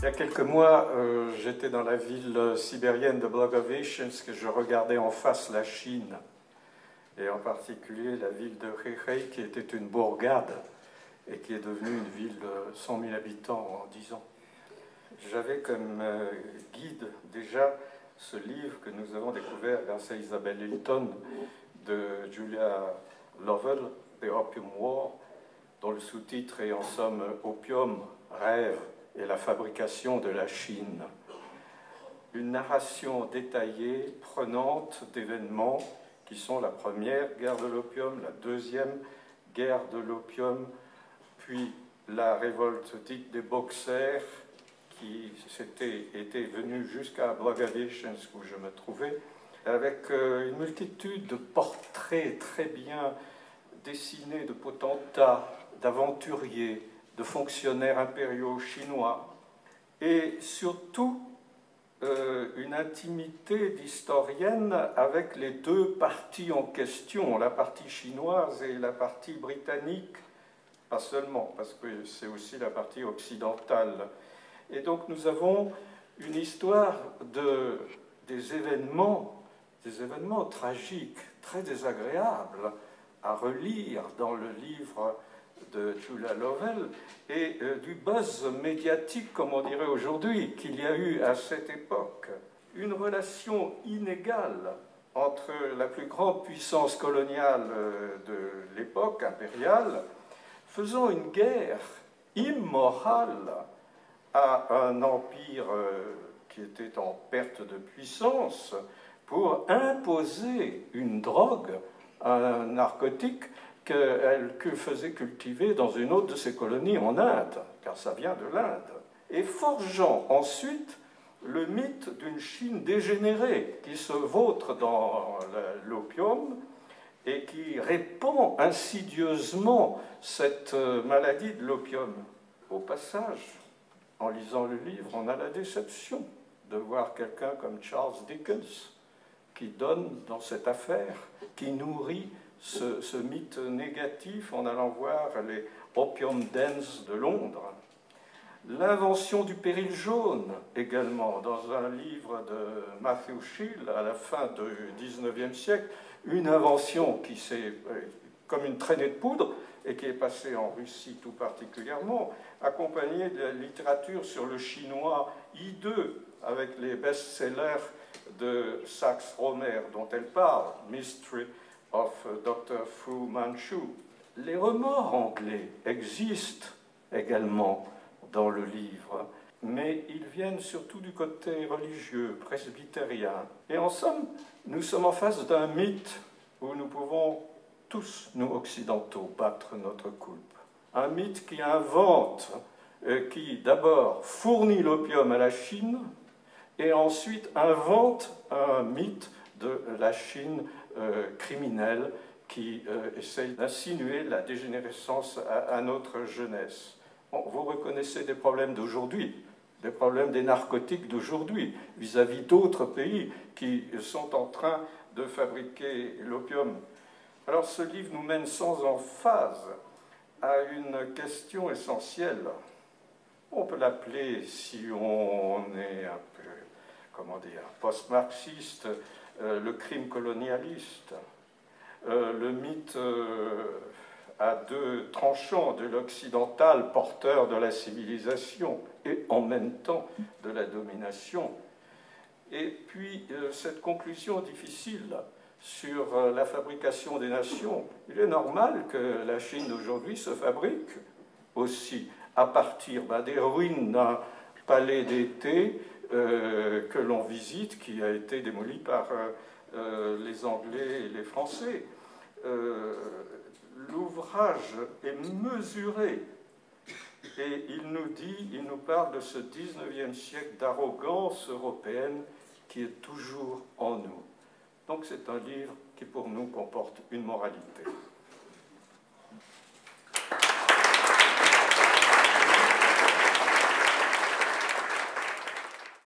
Il y a quelques mois, j'étais dans la ville sibérienne de Blagoveshchensk et je regardais en face la Chine, et en particulier la ville de Heihe, qui était une bourgade et qui est devenue une ville de 100 000 habitants en 10 ans. J'avais comme guide déjà ce livre que nous avons découvert grâce à Isabelle Hilton de Julia Lovell, The Opium War, dont le sous-titre est en somme « Opium, rêve et la fabrication de la Chine ». Une narration détaillée, prenante d'événements qui sont la première guerre de l'opium, la deuxième guerre de l'opium, puis la révolte dite des Boxers qui était venue jusqu'à Blagoveshchensk où je me trouvais, avec une multitude de portraits très bien dessinés de potentats, d'aventuriers, de fonctionnaires impériaux chinois, et surtout une intimité d'historienne avec les deux parties en question, la partie chinoise et la partie britannique, pas seulement, parce que c'est aussi la partie occidentale. Et donc nous avons une histoire des événements tragiques, très désagréables, à relire dans le livre de Julia Lovell, et du buzz médiatique, comme on dirait aujourd'hui, qu'il y a eu à cette époque. Une relation inégale entre la plus grande puissance coloniale de l'époque impériale, faisant une guerre immorale à un empire qui était en perte de puissance pour imposer une drogue, un narcotique que faisait cultiver dans une autre de ses colonies en Inde, car ça vient de l'Inde, et forgeant ensuite le mythe d'une Chine dégénérée qui se vautre dans l'opium et qui répand insidieusement cette maladie de l'opium. Au passage, en lisant le livre, on a la déception de voir quelqu'un comme Charles Dickens qui donne dans cette affaire, qui nourrit ce mythe négatif en allant voir les opium dens de Londres. L'invention du péril jaune, également, dans un livre de Matthew Shield à la fin du XIXe siècle, une invention qui s'est comme une traînée de poudre et qui est passée en Russie tout particulièrement, accompagnée de la littérature sur le chinois hideux, avec les best-sellers de Saxe-Rohmer dont elle parle, Mystery of Dr. Fu Manchu. Les remords anglais existent également dans le livre, mais ils viennent surtout du côté religieux, presbytérien. Et en somme, nous sommes en face d'un mythe où nous pouvons tous, nous occidentaux, battre notre coulpe. Un mythe qui invente, qui d'abord fournit l'opium à la Chine, et ensuite invente un mythe de la Chine criminelle qui essaye d'insinuer la dégénérescence à notre jeunesse. Bon, vous reconnaissez des problèmes d'aujourd'hui, des problèmes des narcotiques d'aujourd'hui, vis-à-vis d'autres pays qui sont en train de fabriquer l'opium. Alors ce livre nous mène sans emphase à une question essentielle. On peut l'appeler, si on est un peu, comment dire, post-marxiste, le crime colonialiste, le mythe à deux tranchants de l'occidental porteur de la civilisation et en même temps de la domination. Et puis cette conclusion difficile sur la fabrication des nations. Il est normal que la Chine d'aujourd'hui se fabrique aussi à partir des ruines d'un palais d'été que l'on visite, qui a été démoli par les Anglais et les Français. L'ouvrage est mesuré et il nous parle de ce 19e siècle d'arrogance européenne qui est toujours en nous. Donc c'est un livre qui pour nous comporte une moralité.